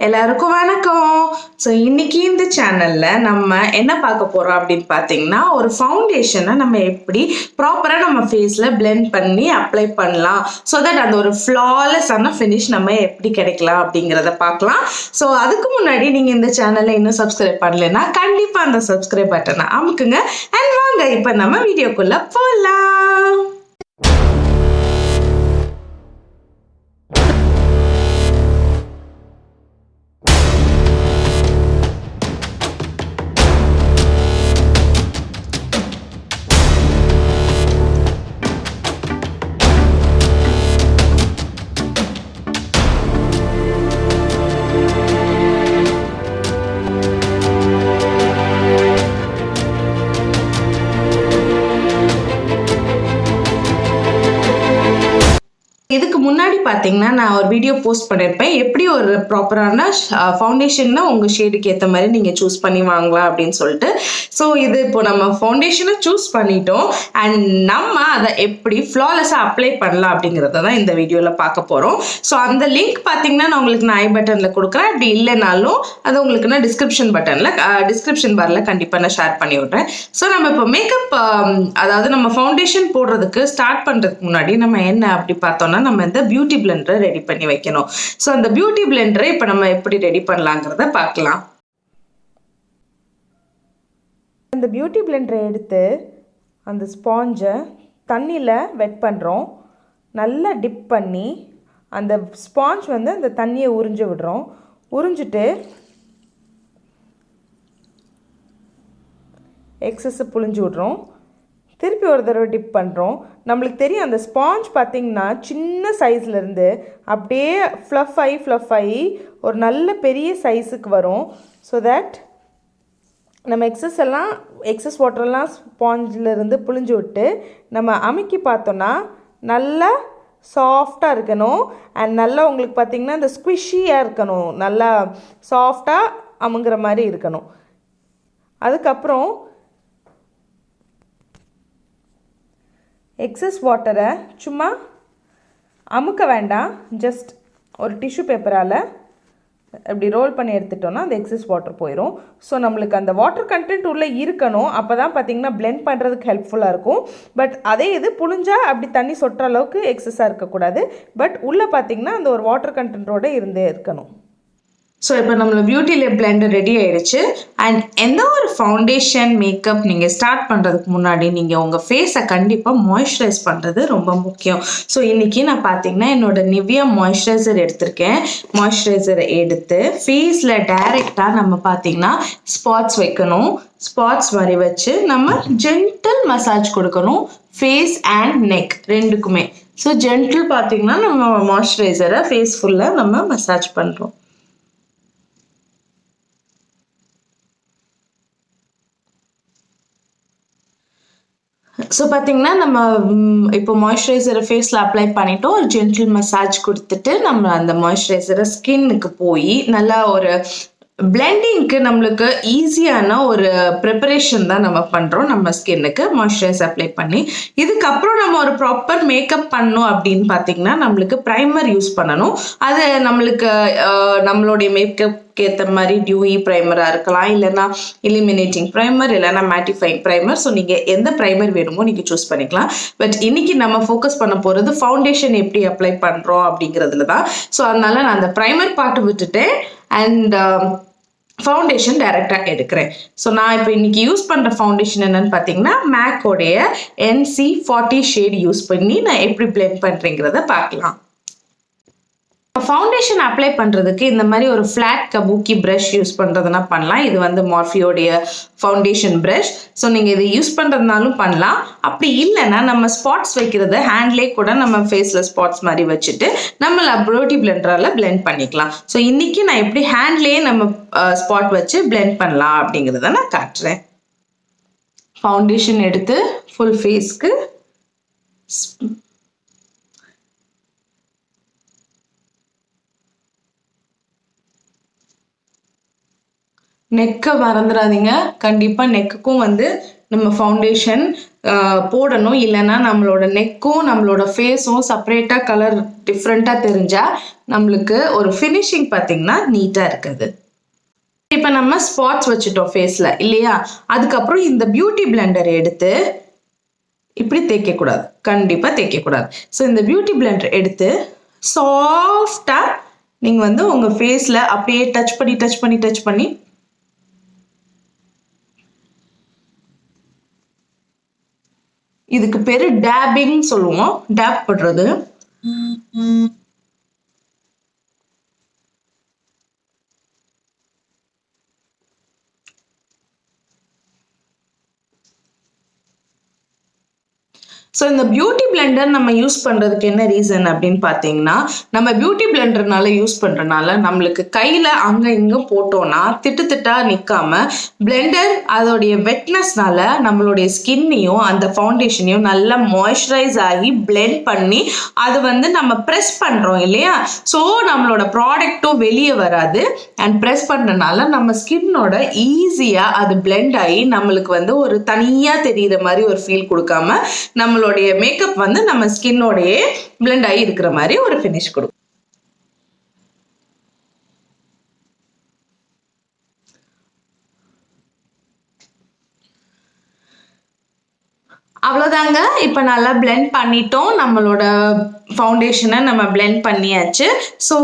எல்லாருக்கும் வணக்கம். ஸோ இன்னைக்கு இந்த சேனல்ல நம்ம என்ன பார்க்க போறோம் அப்படின்னு பார்த்தீங்கன்னா, ஒரு ஃபவுண்டேஷனை நம்ம எப்படி ப்ராப்பராக நம்ம ஃபேஸ்ல பிளெண்ட் பண்ணி அப்ளை பண்ணலாம், ஸோ தட் அந்த ஒரு ஃப்ளாலெஸ்ஸான ஃபினிஷ் நம்ம எப்படி கிடைக்கலாம் அப்படிங்கிறத பார்க்கலாம். ஸோ அதுக்கு முன்னாடி நீங்க இந்த சேனலை இன்னும் சப்ஸ்கிரைப் பண்ணலைன்னா கண்டிப்பா அந்த சப்ஸ்கிரைப் பட்டனை அமுக்குங்க. அண்ட் வாங்க இப்போ நம்ம வீடியோக்குள்ள போகலாம். இதுக்கு முன்னாடி பார்த்தீங்கன்னா நான் ஒரு வீடியோ போஸ்ட் பண்ணியிருப்பேன், எப்படி ஒரு ப்ராப்பரான ஃபவுண்டேஷன்னா உங்கள் ஷேடுக்கு ஏற்ற மாதிரி நீங்கள் சூஸ் பண்ணி வாங்கலாம் அப்படின்னு சொல்லிட்டு. ஸோ இது இப்போ நம்ம ஃபவுண்டேஷனை சூஸ் பண்ணிட்டோம் அண்ட் நம்ம அதை எப்படி ஃப்ளாலெஸ்ஸாக அப்ளை பண்ணலாம் அப்படிங்கிறத தான் இந்த வீடியோவில் பார்க்க போகிறோம். ஸோ அந்த லிங்க் பார்த்தீங்கன்னா நான் உங்களுக்கு ஐ பட்டனில் கொடுக்குறேன். அப்படி இல்லைனாலும் அது உங்களுக்கு நான் டிஸ்கிரிப்ஷன் பாரில் கண்டிப்பாக நான் ஷேர் பண்ணி விட்றேன். ஸோ நம்ம இப்போ மேக்கப் அதாவது நம்ம ஃபவுண்டேஷன் போடுறதுக்கு ஸ்டார்ட் பண்ணுறதுக்கு முன்னாடி நம்ம என்ன அப்படி பார்த்தோம்னா, நம்ம இந்த பியூட்டி பிளெண்டரை ரெடி பண்ணி வைக்கணும். ஸோ அந்த பியூட்டி பிளெண்டரை இப்போ நம்ம எப்படி ரெடி பண்ணலாங்கிறத பார்க்கலாம். அந்த பியூட்டி பிளெண்டரை எடுத்து அந்த ஸ்பாஞ்சை தண்ணியில் வெட் பண்ணுறோம். நல்லா டிப் பண்ணி அந்த ஸ்பாஞ்ச் வந்து அந்த தண்ணியை உறிஞ்சு விடுறோம். உறிஞ்சிட்டு எக்ஸஸை புழிஞ்சு விட்றோம். திருப்பி ஒரு தடவை டிப் பண்ணுறோம். நம்மளுக்கு தெரியும் அந்த ஸ்பாஞ்ச் பார்த்திங்கன்னா சின்ன சைஸ்லேருந்து அப்படியே ஃப்ளஃப் ஆகி ஒரு நல்ல பெரிய சைஸுக்கு வரும். ஸோ தட் நம்ம எக்ஸஸ் வாட்டரெல்லாம் ஸ்பாஞ்சிலேருந்து புழிஞ்சு விட்டு நம்ம அமுக்கி பார்த்தோன்னா நல்லா சாஃப்டாக இருக்கணும். அண்ட் நல்லா உங்களுக்கு பார்த்திங்கன்னா இந்த ஸ்குவிஷியாக இருக்கணும், நல்லா சாஃப்டாக அமுங்குற மாதிரி இருக்கணும். அதுக்கப்புறம் எக்ஸஸ் வாட்டரை சும்மா அமுக்க வேண்டாம், ஜஸ்ட் ஒரு டிஷ்யூ பேப்பரால் அப்படி ரோல் பண்ணி எடுத்துட்டோன்னா அந்த எக்ஸஸ் வாட்டர் போயிடும். ஸோ நம்மளுக்கு அந்த வாட்டர் கண்டென்ட் உள்ளே இருக்கணும். அப்போ தான் பார்த்திங்கன்னா பிளெண்ட் பண்ணுறதுக்கு ஹெல்ப்ஃபுல்லாக இருக்கும். பட் அதே இது புழிஞ்சால் அப்படி தண்ணி சொட்டுற அளவுக்கு எக்ஸஸாக இருக்கக்கூடாது. பட் உள்ளே பார்த்திங்கன்னா அந்த ஒரு வாட்டர் கண்டென்ட்டோடு இருந்தே இருக்கணும். ஸோ இப்போ நம்மளோட பியூட்டி பிளெண்டர் ரெடி ஆகிடுச்சு. அண்ட் எந்த ஒரு ஃபவுண்டேஷன் மேக்கப் நீங்கள் ஸ்டார்ட் பண்ணுறதுக்கு முன்னாடி நீங்கள் உங்கள் ஃபேஸை கண்டிப்பாக மாய்ஸ்சரைஸ் பண்ணுறது ரொம்ப முக்கியம். ஸோ இன்றைக்கி நான் பார்த்தீங்கன்னா என்னோட நிவ்யா மாய்ஸ்சரைசர் எடுத்திருக்கேன். மாய்ஸ்சரைசரை எடுத்து ஃபேஸில் டைரெக்டாக நம்ம பார்த்தீங்கன்னா ஸ்பாட்ஸ் வைக்கணும். ஸ்பாட்ஸ் மாதிரி வச்சு நம்ம ஜென்டில் மசாஜ் கொடுக்கணும், ஃபேஸ் அண்ட் நெக் ரெண்டுக்குமே. ஸோ ஜென்டில் பார்த்தீங்கன்னா நம்ம மாய்ஸ்சரைசரை ஃபேஸ் ஃபுல்லாக நம்ம மசாஜ் பண்ணுறோம். ஸோ பார்த்தீங்கன்னா நம்ம இப்போ மாய்ஸ்சரைசரை ஃபேஸில் அப்ளை பண்ணிவிட்டோம். ஒரு ஜென்டில் மசாஜ் கொடுத்துட்டு நம்ம அந்த மாய்ஸ்சரைசரை ஸ்கின்னுக்கு போய் நல்லா ஒரு பிளெண்டிங்க்கு நம்மளுக்கு ஈஸியான ஒரு ப்ரிப்பரேஷன் தான் நம்ம பண்ணுறோம் நம்ம ஸ்கின்னுக்கு மாய்ஸ்சரைசர் அப்ளை பண்ணி. இதுக்கப்புறம் நம்ம ஒரு ப்ராப்பர் மேக்கப் பண்ணோம் அப்படின்னு பார்த்தீங்கன்னா நம்மளுக்கு ப்ரைமர் யூஸ் பண்ணணும். அது நம்மளுக்கு நம்மளுடைய மேக்கப் ஏற்ற மாதிரி டியூயி ப்ரைமராக இருக்கலாம், இல்லைன்னா இலிமினேட்டிங் ப்ரைமர், இல்லைன்னா மேட்டிஃபைங் ப்ரைமர். ஸோ நீங்கள் எந்த ப்ரைமர் வேணுமோ நீங்கள் சூஸ் பண்ணிக்கலாம். பட் இன்னைக்கு நம்ம ஃபோக்கஸ் பண்ண போகிறது ஃபவுண்டேஷன் எப்படி அப்ளை பண்ணுறோம் அப்படிங்கிறதுல தான். ஸோ அதனால நான் அந்த ப்ரைமர் பார்ட்டு விட்டுட்டேன் அண்ட் ஃபவுண்டேஷன் டைரெக்டாக எடுக்கிறேன். ஸோ நான் இப்போ இன்றைக்கி யூஸ் பண்ணுற ஃபவுண்டேஷன் என்னென்னு பார்த்தீங்கன்னா மேக்கோடைய NC40 ஷேட் யூஸ் பண்ணி நான் எப்படி பிளெண்ட் பண்ணுறேங்கிறத பார்க்கலாம். ஃபவுண்டேஷன் அப்ளை பண்ணுறதுக்கு இந்த மாதிரி ஒரு ஃப்ளாட் கபூக்கி ப்ரஷ் யூஸ் பண்ணுறதுனா பண்ணலாம். இது வந்து மார்ஃபியோடைய ஃபவுண்டேஷன் ப்ரஷ். ஸோ நீங்கள் இதை யூஸ் பண்ணுறதுனாலும் பண்ணலாம். அப்படி இல்லைன்னா நம்ம ஸ்பாட்ஸ் வைக்கிறது ஹேண்ட்லேயே கூட நம்ம ஃபேஸில் ஸ்பாட்ஸ் மாதிரி வச்சுட்டு நம்ம பியூட்டி பிளெண்டரால் பிளெண்ட் பண்ணிக்கலாம். ஸோ இன்றைக்கி நான் எப்படி ஹேண்ட்லேயே நம்ம ஸ்பாட் வச்சு பிளெண்ட் பண்ணலாம் அப்படிங்கிறத நான் காட்டுறேன். ஃபவுண்டேஷன் எடுத்து ஃபுல் ஃபேஸ்க்கு நெக்கை மறந்துடாதீங்க. கண்டிப்பாக நெக்குக்கும் வந்து நம்ம ஃபவுண்டேஷன் போடணும். இல்லைன்னா நம்மளோட நெக்கும் நம்மளோட ஃபேஸும் செப்பரேட்டாக கலர் டிஃப்ரெண்ட்டாக தெரிஞ்சால் நம்மளுக்கு ஒரு ஃபினிஷிங் பார்த்திங்கன்னா நீட்டாக இருக்குது. இப்போ நம்ம ஸ்பாட்ஸ் வச்சுட்டோம் ஃபேஸில் இல்லையா? அதுக்கப்புறம் இந்த பியூட்டி பிளெண்டர் எடுத்து இப்படி தேய்க்கக்கூடாது, கண்டிப்பாக தேய்க்கக்கூடாது. ஸோ இந்த பியூட்டி பிளெண்டர் எடுத்து சாஃப்டாக நீங்கள் வந்து உங்கள் ஃபேஸில் அப்படியே டச் பண்ணி இதுக்கு பேரு டேபிங் சொல்லுவோம். டேப் பண்றது. ஸோ இந்த பியூட்டி பிளெண்டர் நம்ம யூஸ் பண்ணுறதுக்கு என்ன ரீசன் அப்படின்னு பார்த்தீங்கன்னா, நம்ம பியூட்டி பிளெண்டர்னால யூஸ் பண்ணுறனால நம்மளுக்கு கையில் அங்கே இங்கே போட்டோன்னா திட்டாக நிற்காம பிளெண்டர் அதோடைய வெட்னஸ்னால நம்மளுடைய ஸ்கின்னையும் அந்த ஃபவுண்டேஷனையும் நல்லா மாய்ஸ்சரைஸ் ஆகி பிளெண்ட் பண்ணி அது வந்து நம்ம ப்ரெஸ் பண்ணுறோம் இல்லையா? ஸோ நம்மளோட ப்ராடக்ட்டும் வெளியே வராது. அண்ட் ப்ரெஸ் பண்ணுறதுனால நம்ம ஸ்கின்னோட ஈஸியாக அது பிளெண்ட் ஆகி நம்மளுக்கு வந்து ஒரு தனியாக தெரிகிற மாதிரி ஒரு ஃபீல் கொடுக்காம நம்மளோடைய மேக்கப் வந்து நம்ம ஸ்கின்னோடயே பிளெண்ட் ஆகி இருக்கிற மாதிரி ஒரு ஃபினிஷ் கொடுக்கும். அவ்வளோதாங்க. இப்போ நல்லா பிளெண்ட் பண்ணிட்டோம். நம்மளோட ஃபவுண்டேஷனை நம்ம பிளெண்ட் பண்ணியாச்சு. ஸோ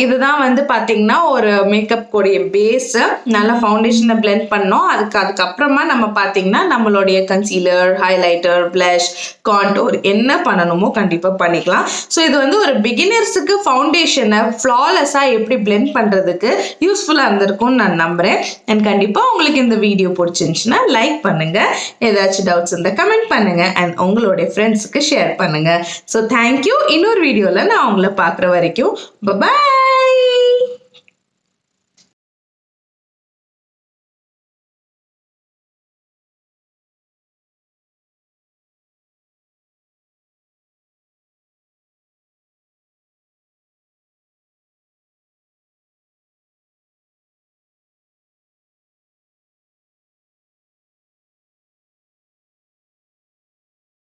இதுதான் வந்து பார்த்திங்கன்னா ஒரு மேக்கப் கூடிய பேஸு. நல்லா ஃபவுண்டேஷனை பிளெண்ட் பண்ணோம். அதுக்கப்புறமா நம்ம பார்த்திங்கன்னா நம்மளுடைய கன்சீலர், ஹைலைட்டர், ப்ளஷ், கான்டோர் என்ன பண்ணணுமோ கண்டிப்பாக பண்ணிக்கலாம். ஸோ இது வந்து ஒரு பிகினர்ஸுக்கு ஃபவுண்டேஷனை ஃப்ளாலெஸ்ஸாக எப்படி பிளெண்ட் பண்ணுறதுக்கு யூஸ்ஃபுல்லாக இருந்திருக்கும்னு நான் நம்புகிறேன். அண்ட் கண்டிப்பாக உங்களுக்கு இந்த வீடியோ பிடிச்சிருந்துச்சுன்னா லைக் பண்ணுங்கள். ஏதாச்சும் டவுட்ஸ் இருந்தால் கமெண்ட் பண்ணுங்க அண்ட் உங்களுடைய ஃப்ரெண்ட்ஸுக்கு ஷேர் பண்ணுங்க. So thank you. இன்னொரு வீடியோவில் நான் உங்களை பார்க்குற வரைக்கும் பாய்.